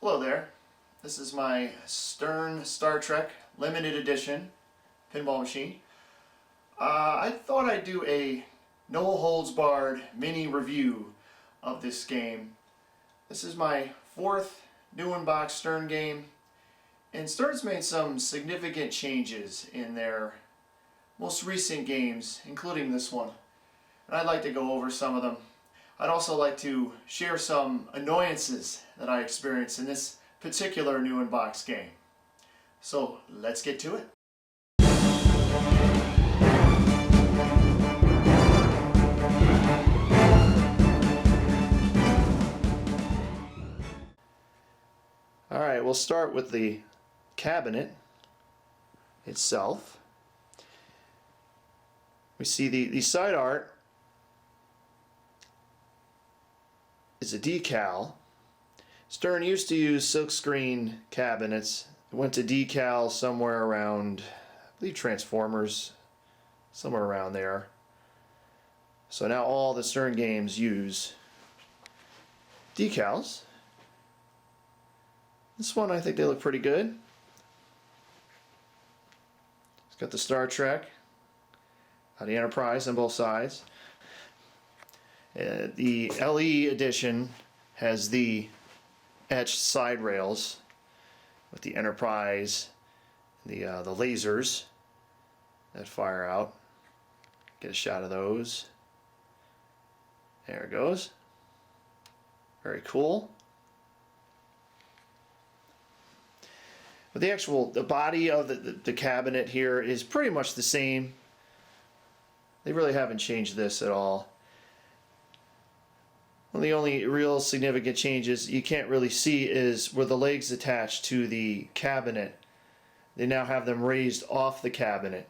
Hello there, this is my Stern Star Trek limited edition pinball machine. I thought I'd do a no holds barred mini review of this game. This is my fourth new in-box Stern game, and Stern's made some significant changes in their most recent games, including this one. And I'd like to go over some of them. I'd also like to share some annoyances that I experienced in this particular new in-box game. So let's get to it. Alright, we'll start with the cabinet itself. We see the side art is a decal. Stern used to use silkscreen cabinets. It went to decal somewhere around, I believe, Transformers, somewhere around there. So now all the Stern games use decals. This one, I think they look pretty good. It's got the Star Trek, the Enterprise on both sides. The LE edition has the etched side rails with the Enterprise, the lasers that fire out. Get a shot of those. There it goes. Very cool. But the body of the cabinet here is pretty much the same. They really haven't changed this at all. One of the only real significant changes you can't really see is where the legs attach to the cabinet. They now have them raised off the cabinet,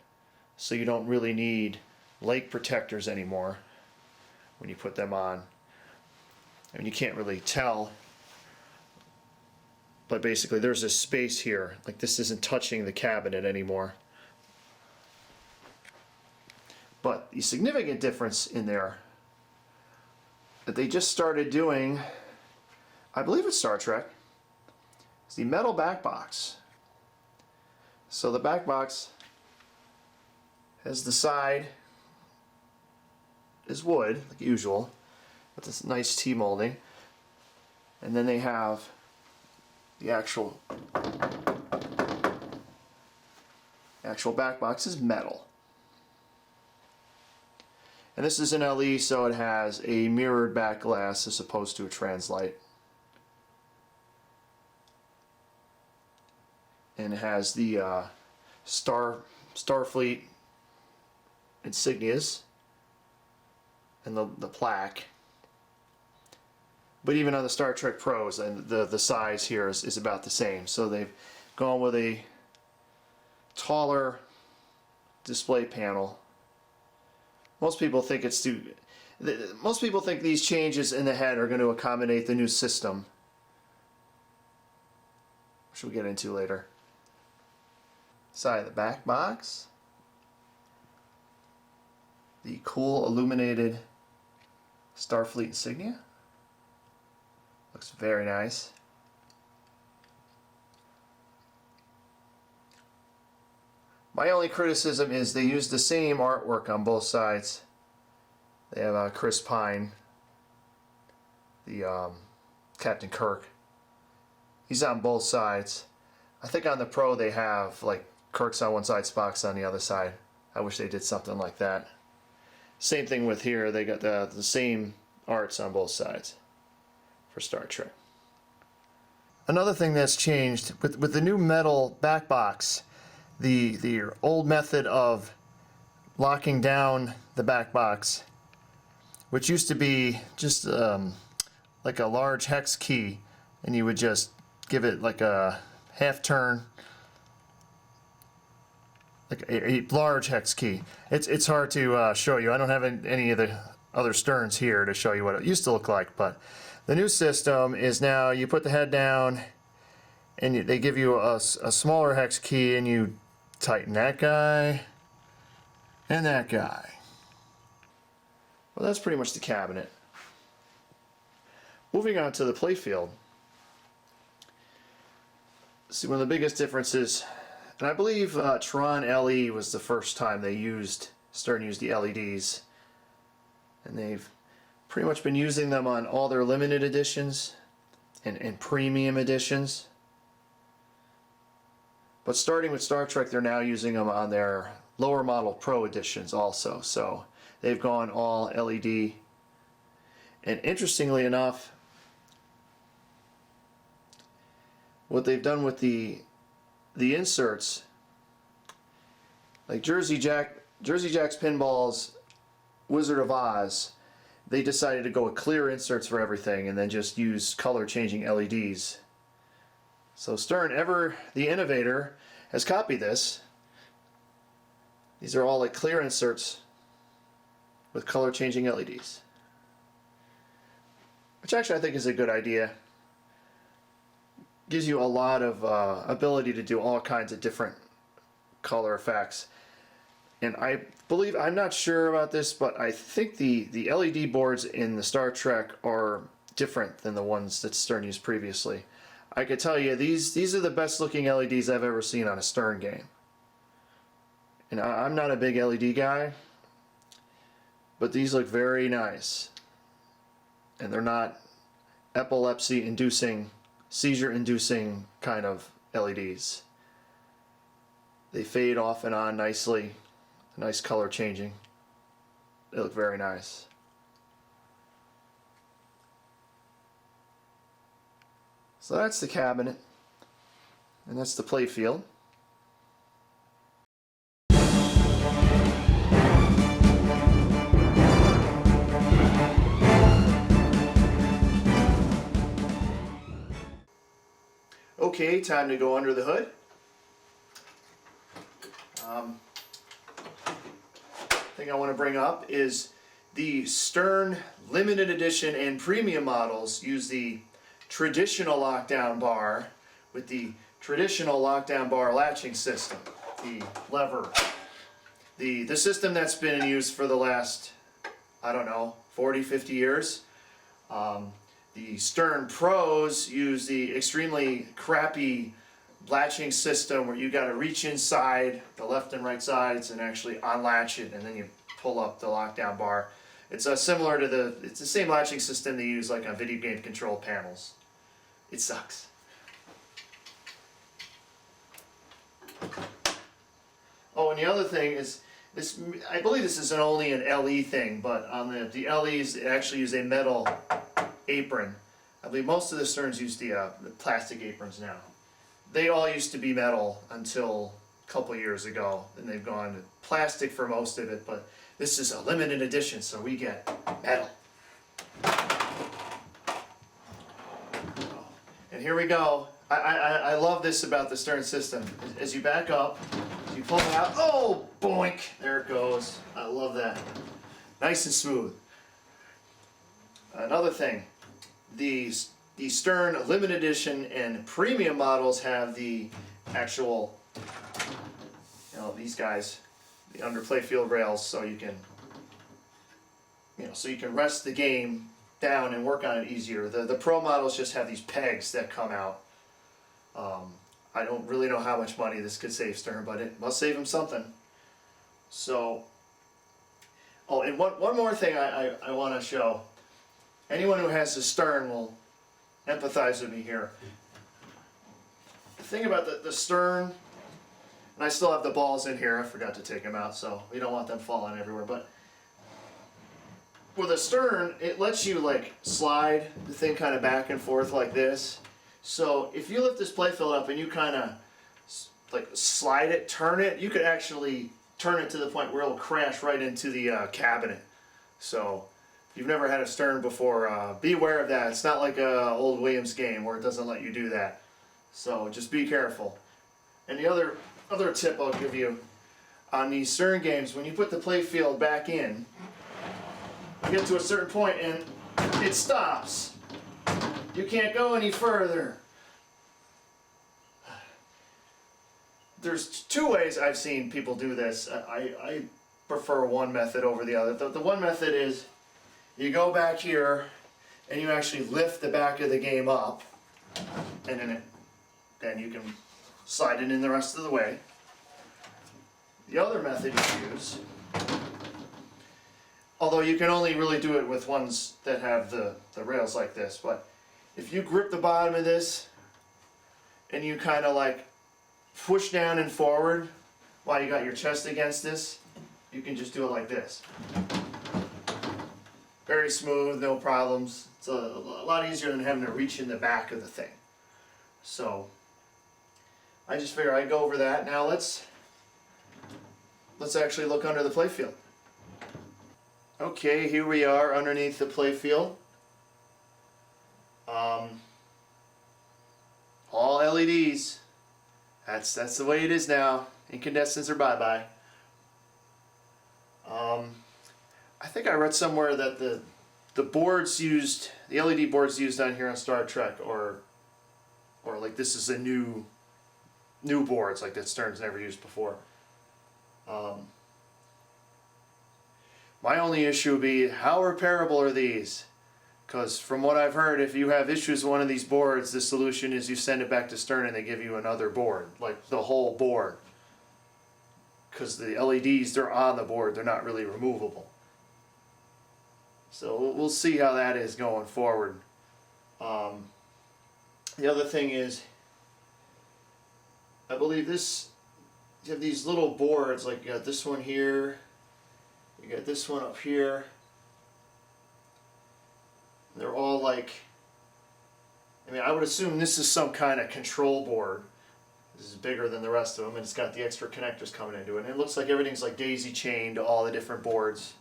so you don't really need leg protectors anymore when you put them on. I mean, you can't really tell, but basically there's a space here, like this isn't touching the cabinet anymore. But the significant difference in there that they just started doing, I believe it's Star Trek, is the metal back box. So the back box has the side is wood, like usual, with this nice T-molding, and then they have the actual back box is metal. And this is an LE, so it has a mirrored back glass as opposed to a translite. And it has the Starfleet insignias and the plaque. But even on the Star Trek Pros, and the size here is about the same. So they've gone with a taller display panel. Most people think most people think these changes in the head are going to accommodate the new system, which we'll get into later. Side of the back box, the cool illuminated Starfleet insignia. Looks very nice. My only criticism is they use the same artwork on both sides. They have Chris Pine, the Captain Kirk. He's on both sides. I think on the Pro they have like Kirk's on one side, Spock's on the other side. I wish they did something like that. Same thing with here. They got the same arts on both sides for Star Trek. Another thing that's changed with the new metal back box. The old method of locking down the back box which used to be just like a large hex key, and you would just give it like a half turn, like a large hex key. It's hard to show you. I don't have any of the other sterns here to show you what it used to look like, but the new system is now you put the head down and they give you a smaller hex key, and you tighten that guy and that guy. Well, that's pretty much the cabinet. Moving on to the playfield. See, one of the biggest differences, and I believe Tron LE was the first time they started to use the LEDs, and they've pretty much been using them on all their limited editions and premium editions. But starting with Star Trek, they're now using them on their lower model Pro editions also. So they've gone all LED. And interestingly enough, what they've done with the inserts, like Jersey Jack's Pinball's Wizard of Oz, they decided to go with clear inserts for everything and then just use color changing LEDs. So Stern, ever the innovator, has copied this. These are all like clear inserts with color changing LEDs, which actually I think is a good idea. Gives you a lot of ability to do all kinds of different color effects. And I believe, I'm not sure about this, but I think the LED boards in the Star Trek are different than the ones that Stern used previously. I could tell you, these are the best looking LEDs I've ever seen on a Stern game. And I'm not a big LED guy, but these look very nice. And they're not epilepsy-inducing, seizure-inducing kind of LEDs. They fade off and on nicely, nice color changing. They look very nice. So that's the cabinet, and that's the playfield. Okay, time to go under the hood. Thing I want to bring up is the Stern limited edition and premium models use the traditional lockdown bar with the traditional lockdown bar latching system, the lever. The system that's been in use for the last, I don't know, 40, 50 years. The Stern Pros use the extremely crappy latching system where you got to reach inside the left and right sides and actually unlatch it, and then you pull up the lockdown bar. It's similar to it's the same latching system they use like on video game control panels. It sucks. Oh, and the other thing is, this, I believe this is only an LE thing, but on the LEs they actually use a metal apron. I believe most of the Sterns use the plastic aprons now. They all used to be metal until a couple years ago, and they've gone to plastic for most of it, but this is a limited edition, so we get metal. And here we go. I love this about the Stern system. As you back up, you pull it out, oh, boink, there it goes. I love that. Nice and smooth. Another thing, the Stern limited edition and premium models have the actual, these guys, the under playfield rails, so you can, so you can rest the game down and work on it easier. The Pro models just have these pegs that come out. I don't really know how much money this could save Stern, but it must save him something. So, oh, and one more thing I want to show. Anyone who has a Stern will empathize with me here. The thing about the Stern, and I still have the balls in here, I forgot to take them out, so we don't want them falling everywhere, but with a Stern, it lets you like slide the thing kind of back and forth like this. So if you lift this playfield up and you kind of like slide it, turn it, you could actually turn it to the point where it'll crash right into the cabinet. So you've never had a stern before, be aware of that. It's not like a old Williams game where it doesn't let you do that. So just be careful. And the other tip I'll give you on these stern games, when you put the playfield back in, you get to a certain point and it stops. You can't go any further. There's two ways I've seen people do this. I prefer one method over the other. The one method is you go back here and you actually lift the back of the game up, and then you can slide it in the rest of the way. The other method you use, although you can only really do it with ones that have the rails like this, but if you grip the bottom of this and you kind of like push down and forward while you got your chest against this, you can just do it like this. Very smooth, no problems. It's a lot easier than having to reach in the back of the thing. So I just figure I'd go over that. Now let's actually look under the playfield. Okay, here we are underneath the playfield. All LEDs. That's the way it is now. Incandescents are bye-bye. I think I read somewhere that the boards used, the LED boards used on here on Star Trek, or like this is a new boards like that Stern's never used before. My only issue would be, how repairable are these? Because from what I've heard, if you have issues with one of these boards, the solution is you send it back to Stern and they give you another board, like the whole board. Because the LEDs, they're on the board, they're not really removable. So we'll see how that is going forward. The other thing is, I believe this, you have these little boards, like you got this one here, you got this one up here. They're all like, I mean, I would assume this is some kind of control board. This is bigger than the rest of them, and it's got the extra connectors coming into it. And it looks like everything's like daisy chained to all the different boards,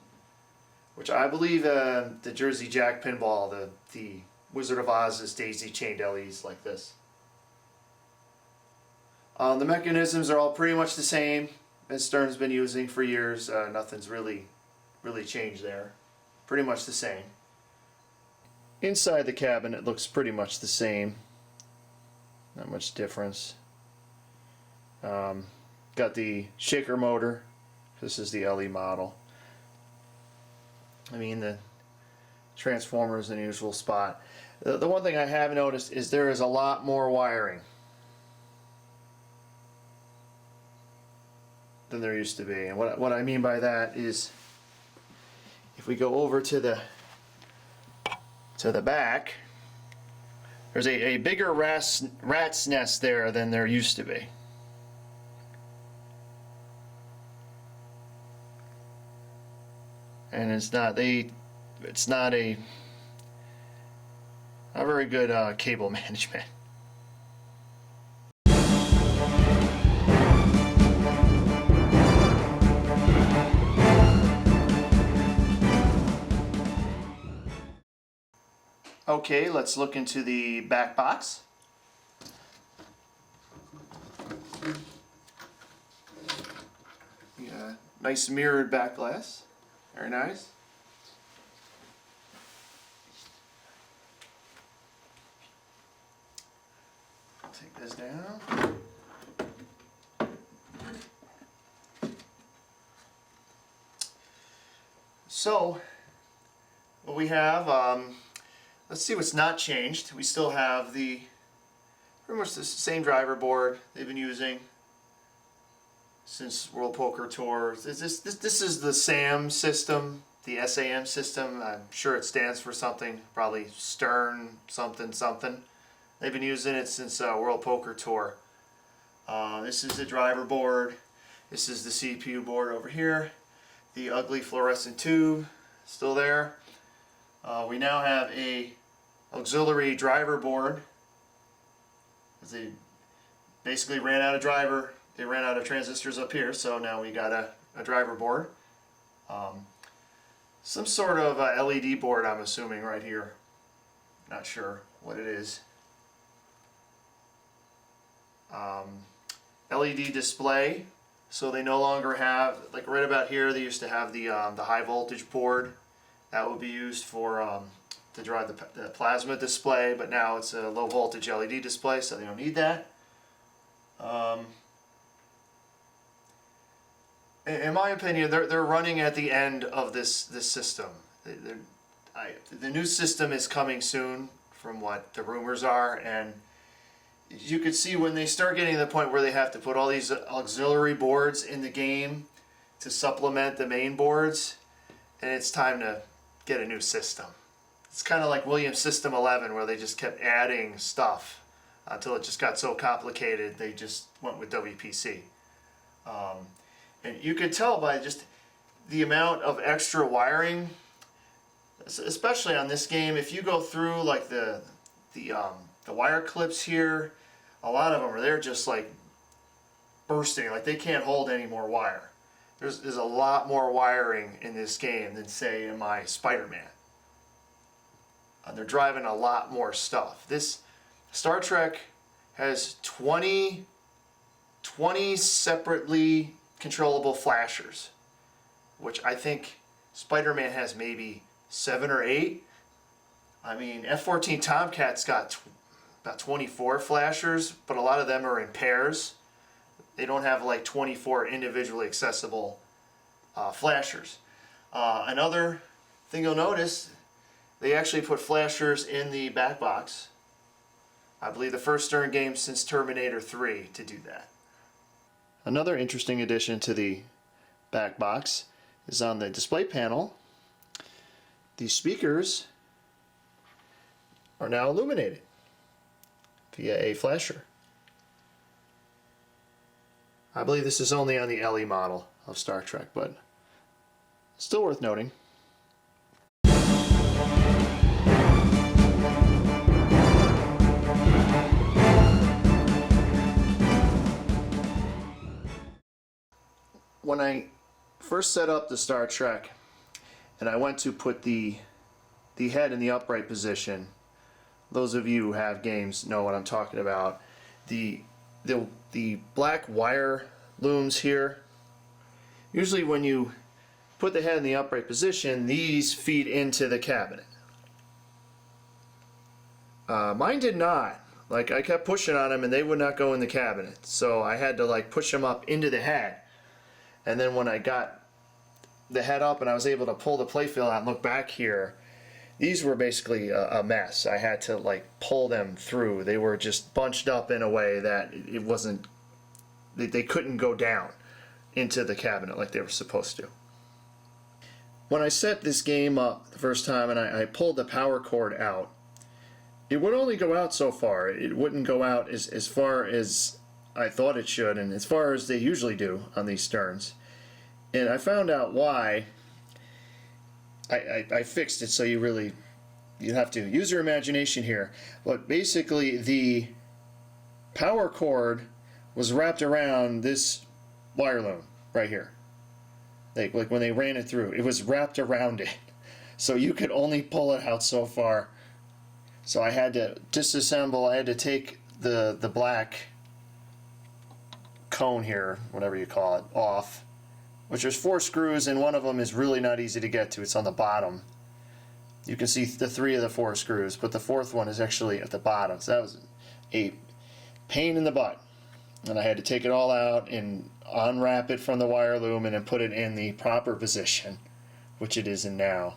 which I believe the Jersey Jack pinball, the Wizard of Oz, is daisy chained LEDs like this. The mechanisms are all pretty much the same as Stern's been using for years. Nothing's really changed there. Pretty much the same. Inside the cabin it looks pretty much the same. Not much difference. Got the shaker motor. This is the LE model. I mean, the transformer is in the usual spot. The one thing I have noticed is there is a lot more wiring than there used to be. And what I mean by that is, if we go over to the back, there's a bigger rat's nest there than there used to be. And it's not a very good cable management. Okay, let's look into the back box. Yeah, nice mirrored back glass. Very nice. Take this down. So, what we have, let's see what's not changed. We still have pretty much the same driver board they've been using since World Poker Tour. This is the SAM system, the SAM system. I'm sure it stands for something, probably Stern something something. They've been using it since World Poker Tour. This is the driver board. This is the CPU board over here. The ugly fluorescent tube still there. We now have a auxiliary driver board. They basically ran out of driver. They ran out of transistors up here, so now we got a driver board. Some sort of LED board, I'm assuming, right here. Not sure what it is. LED display, so they no longer have, like right about here, they used to have the high voltage board. That would be used for to drive the plasma display, but now it's a low voltage LED display, so they don't need that. In my opinion, they're running at the end of this system. The new system is coming soon, from what the rumors are, and you could see when they start getting to the point where they have to put all these auxiliary boards in the game to supplement the main boards, and it's time to get a new system. It's kind of like Williams System 11, where they just kept adding stuff until it just got so complicated they just went with WPC. And you could tell by just the amount of extra wiring, especially on this game. If you go through like the wire clips here, a lot of them they're just like bursting, like they can't hold any more wire. There's a lot more wiring in this game than say in my Spider-Man. They're driving a lot more stuff. This Star Trek has 20 separately controllable flashers, which I think Spider-Man has maybe 7 or 8. I mean, F-14 Tomcat's got about 24 flashers, but a lot of them are in pairs. They don't have like 24 individually accessible flashers. Another thing you'll notice, they actually put flashers in the back box. I believe the first Stern game since Terminator 3 to do that. Another interesting addition to the back box is on the display panel. These speakers are now illuminated via a flasher. I believe this is only on the LE model of Star Trek, but still worth noting. When I first set up the Star Trek and I went to put the head in the upright position, those of you who have games know what I'm talking about. The black wire looms here, usually when you put the head in the upright position, these feed into the cabinet. Mine did not. Like, I kept pushing on them and they would not go in the cabinet, so I had to like push them up into the head. And then when I got the head up and I was able to pull the playfield out and look back here, these were basically a mess. I had to like pull them through. They were just bunched up in a way that it wasn't, they couldn't go down into the cabinet like they were supposed to. When I set this game up the first time and I pulled the power cord out, it would only go out so far. It wouldn't go out as far as I thought it should, and as far as they usually do on these Sterns. And I found out why. I fixed it, so you have to use your imagination here. But basically the power cord was wrapped around this wire loom right here. Like when they ran it through, it was wrapped around it. So you could only pull it out so far. So I had to disassemble, I had to take the black cone here, whatever you call it, off, which there's 4 screws, and one of them is really not easy to get to. It's on the bottom. You can see the 3 of the 4 screws, but the 4th one is actually at the bottom. So that was a pain in the butt. And I had to take it all out and unwrap it from the wire loom and then put it in the proper position, which it is in now.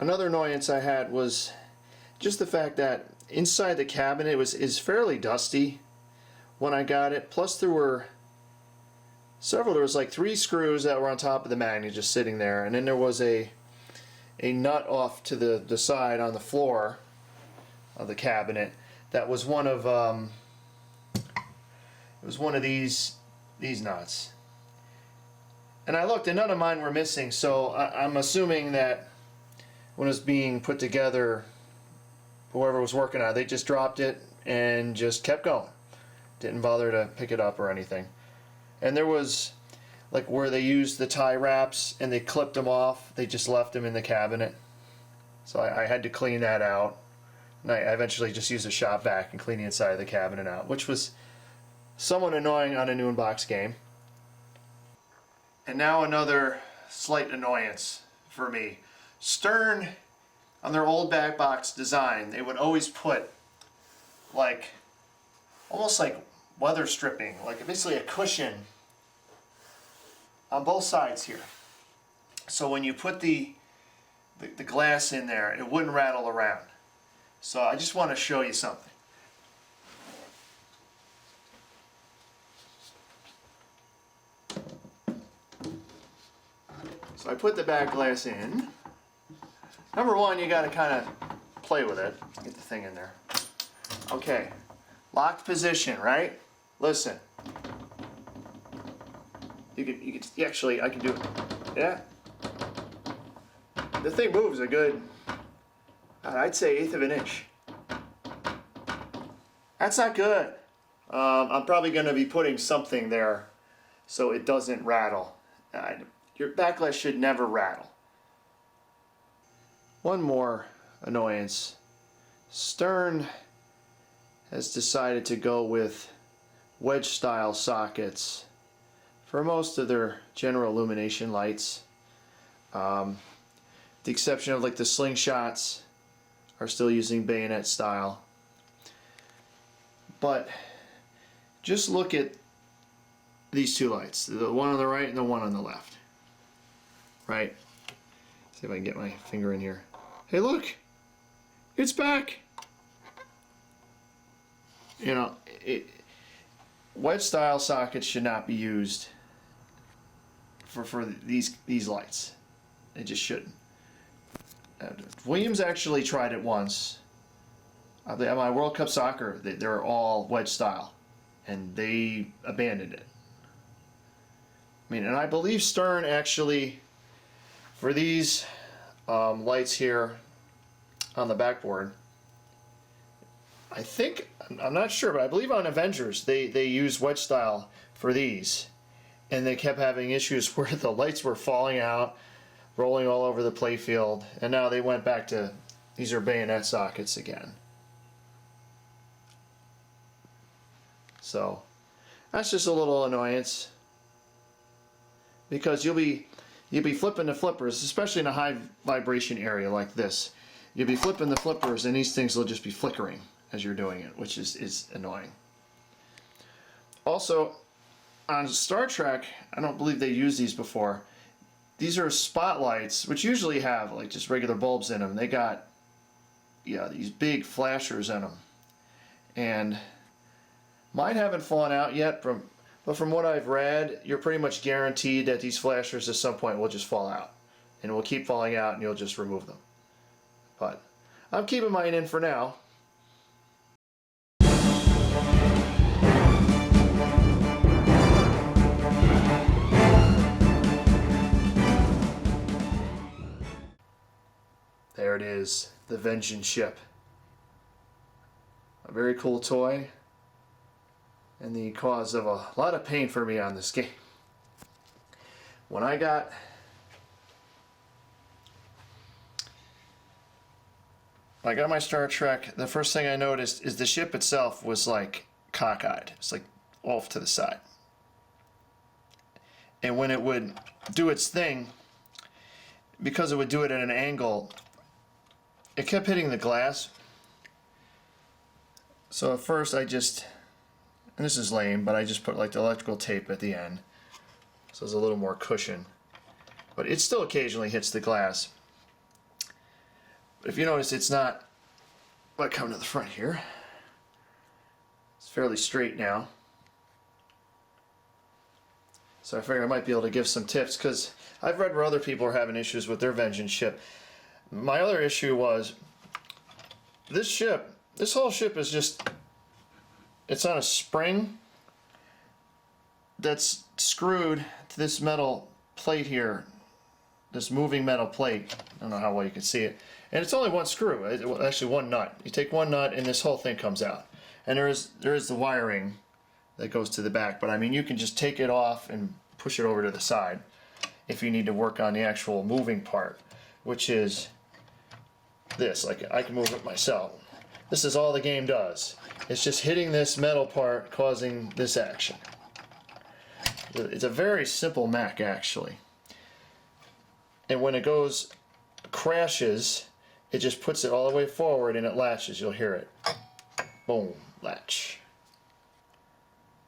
Another annoyance I had was just the fact that inside the cabinet is fairly dusty when I got it. Plus there were like 3 screws that were on top of the magnet just sitting there, and then there was a nut off to the side on the floor of the cabinet that was one of these nuts. And I looked and none of mine were missing, so I'm assuming that when it was being put together, whoever was working on it, they just dropped it and just kept going. Didn't bother to pick it up or anything. And there was like where they used the tie wraps and they clipped them off. They just left them in the cabinet. So I had to clean that out. And I eventually just used a shop vac and cleaned the inside of the cabinet out, which was somewhat annoying on a new in-box game. And now another slight annoyance for me. Stern, on their old BACKBOX design, they would always put like, almost like weather stripping, like basically a cushion on both sides here. So when you put the glass in there, it wouldn't rattle around. So I just want to show you something. So I put the back glass in. Number one, you got to kind of play with it. Get the thing in there. Okay, locked position, right? Listen. You can actually, I can do it. Yeah. The thing moves a good, I'd say 1/8 of an inch. That's not good. I'm probably going to be putting something there so it doesn't rattle. Your back glass should never rattle. One more annoyance. Stern has decided to go with wedge style sockets for most of their general illumination lights. The exception of like the slingshots are still using bayonet style. But just look at these two lights, the one on the right and the one on the left. Right? See if I can get my finger in here. Hey, look! It's back! You know, wedge style sockets should not be used for these lights. It just shouldn't. Williams actually tried it once. At my World Cup Soccer, they're all wedge style, and they abandoned it. I mean, and I believe Stern actually, for these lights here on the backboard, I think, I'm not sure, but I believe on Avengers they use wedge style for these, and they kept having issues where the lights were falling out, rolling all over the playfield, and now they went back to, these are bayonet sockets again. So that's just a little annoyance, because you'll be flipping the flippers, especially in a high vibration area like this. You'll be flipping the flippers and these things will just be flickering as you're doing it, which is annoying. Also, on Star Trek, I don't believe they used these before. These are spotlights, which usually have like just regular bulbs in them. They got, yeah, these big flashers in them. And mine haven't fallen out yet, but from what I've read, you're pretty much guaranteed that these flashers at some point will just fall out. And will keep falling out and you'll just remove them. But I'm keeping mine in for now. There it is, the Vengeance ship. A very cool toy, and the cause of a lot of pain for me on this game. When I got my Star Trek, the first thing I noticed is the ship itself was like cockeyed. It's like off to the side. And when it would do its thing, because it would do it at an angle, it kept hitting the glass. So at first I just, and this is lame, but I just put like the electrical tape at the end. So there's a little more cushion. But it still occasionally hits the glass. But if you notice, it's not, let come to the front here. It's fairly straight now. So I figured I might be able to give some tips, because I've read where other people are having issues with their Vengeance ship. My other issue was this ship, this whole ship is just, it's on a spring that's screwed to this metal plate here, this moving metal plate. I don't know how well you can see it. And it's only one screw, actually one nut. You take one nut and this whole thing comes out. And there is the wiring that goes to the back, but I mean you can just take it off and push it over to the side if you need to work on the actual moving part, which is this. Like, I can move it myself. This is all the game does. It's just hitting this metal part causing this action. It's a very simple mech, actually. And when it crashes, it just puts it all the way forward and it latches. You'll hear it. Boom, latch.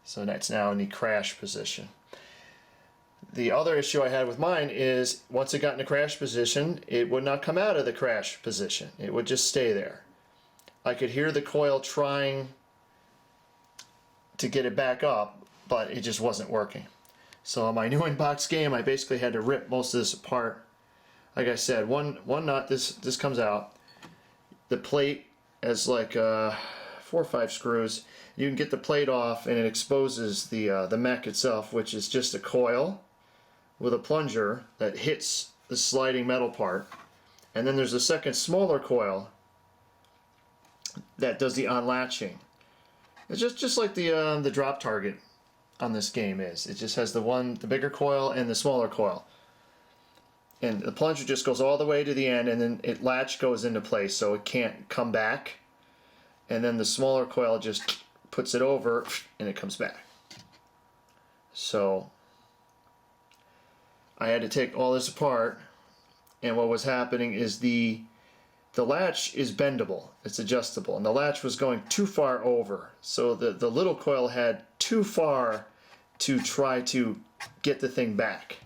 So that's now in the crash position. The other issue I had with mine is once it got in the crash position, it would not come out of the crash position. It would just stay there. I could hear the coil trying to get it back up, but it just wasn't working. So on my new in-box game, I basically had to rip most of this apart. Like I said, one nut, this comes out. The plate has like 4 or 5 screws. You can get the plate off and it exposes the mech itself, which is just a coil with a plunger that hits the sliding metal part. And then there's a second smaller coil that does the unlatching. It's just like the drop target on this game is. It just has the bigger coil and the smaller coil. And the plunger just goes all the way to the end, and then it latch goes into place so it can't come back. And then the smaller coil just puts it over and it comes back. So I had to take all this apart, and what was happening is the latch is bendable, it's adjustable, and the latch was going too far over. So the little coil had too far to try to get the thing back.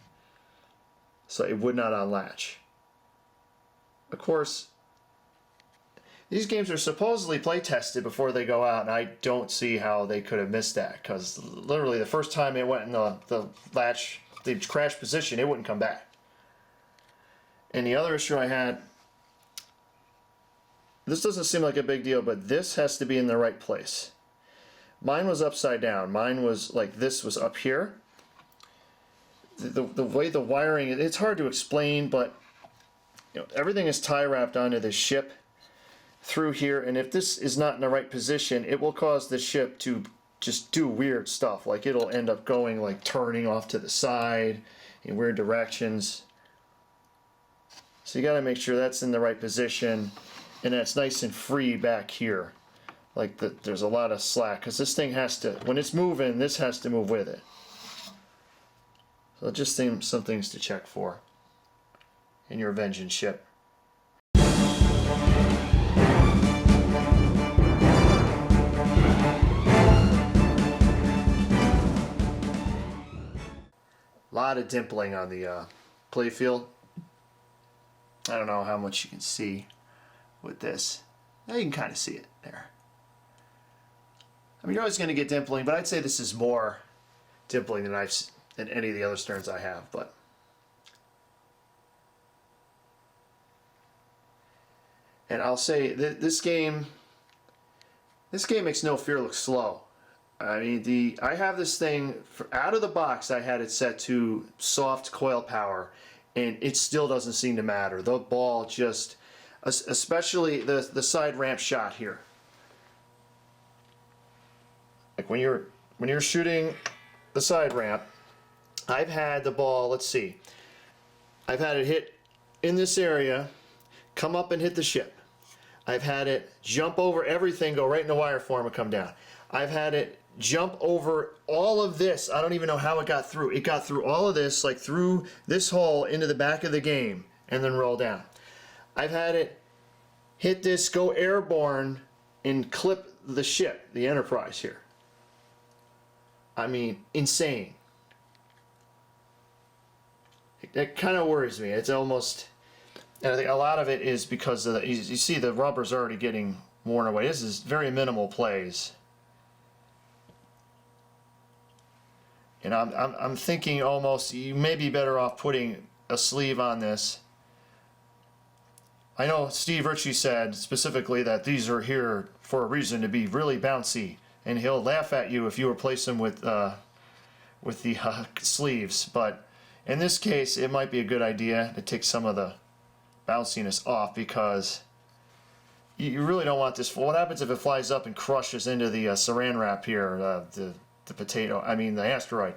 So it would not unlatch. Of course, these games are supposedly play tested before they go out, and I don't see how they could have missed that, because literally the first time it went in the latch, the crash position, it wouldn't come back. And the other issue I had, this doesn't seem like a big deal, but this has to be in the right place. Mine was upside down. Mine was like this was up here. The way the wiring, it's hard to explain, but you know, everything is tie wrapped onto the ship through here, and if this is not in the right position, it will cause the ship to just do weird stuff. Like it'll end up going like turning off to the side in weird directions. So you got to make sure that's in the right position, and that's nice and free back here. Like there's a lot of slack, because this thing has to, when it's moving, this has to move with it. So just some things to check for in your Vengeance ship. A lot of dimpling on the playfield. I don't know how much you can see with this. Now you can kind of see it there. I mean, you're always going to get dimpling, but I'd say this is more dimpling than any of the other sterns I have. But and I'll say this game makes No Fear look slow. I mean, I have this thing out of the box. I had it set to soft coil power, and it still doesn't seem to matter. The ball just, especially the side ramp shot here. Like when you're shooting the side ramp, I've had the ball. Let's see, I've had it hit in this area, come up and hit the ship. I've had it jump over everything, go right in the wire form and come down. I've had it jump over all of this. I don't even know how it got through. It got through all of this, like through this hole into the back of the game, and then roll down. I've had it hit this, go airborne, and clip the ship, the Enterprise here. I mean, insane. That kind of worries me. It's almost, and I think a lot of it is because of you see the rubber's already getting worn away. This is very minimal plays. And I'm thinking almost you may be better off putting a sleeve on this. I know Steve Ritchie said specifically that these are here for a reason, to be really bouncy, and he'll laugh at you if you replace them with the sleeves. But in this case, it might be a good idea to take some of the bounciness off, because you really don't want this. What happens if it flies up and crushes into the saran wrap here, the potato, I mean the asteroid?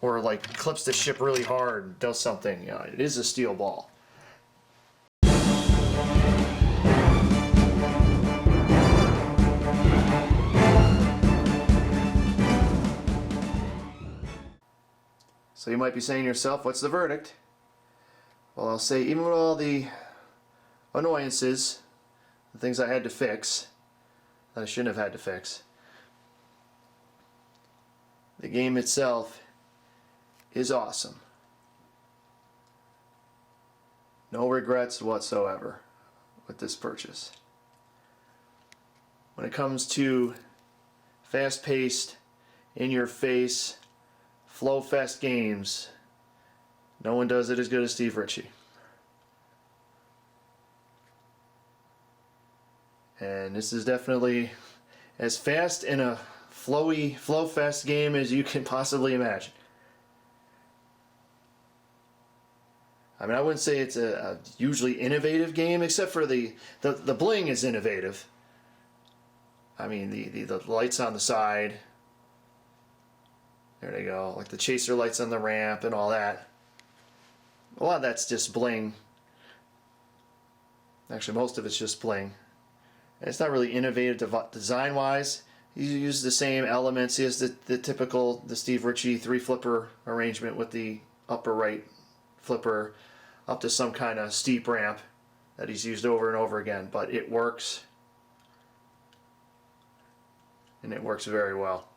or like clips the ship really hard and does something. You know, it is a steel ball. So you might be saying to yourself, what's the verdict? Well, I'll say even with all the annoyances, the things I had to fix, that I shouldn't have had to fix, the game itself is awesome. No regrets whatsoever with this purchase. When it comes to fast-paced, in-your-face, flow-fest games, no one does it as good as Steve Ritchie. And this is definitely as fast and a flowy, flow-fest game as you can possibly imagine. I mean, I wouldn't say it's a hugely innovative game, except for the bling is innovative. I mean, the lights on the side, there they go, like the chaser lights on the ramp and all that. A lot of that's just bling. Actually, most of it's just bling. And it's not really innovative design-wise. He uses the same elements. He has the typical, the Steve Ritchie 3-flipper arrangement with the upper right flipper up to some kind of steep ramp that he's used over and over again. But it works. And it works very well.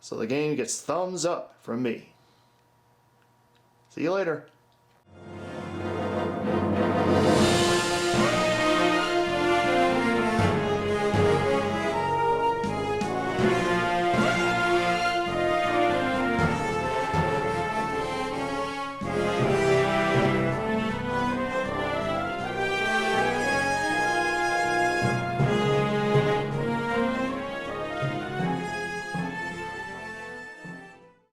So the game gets thumbs up from me. See you later.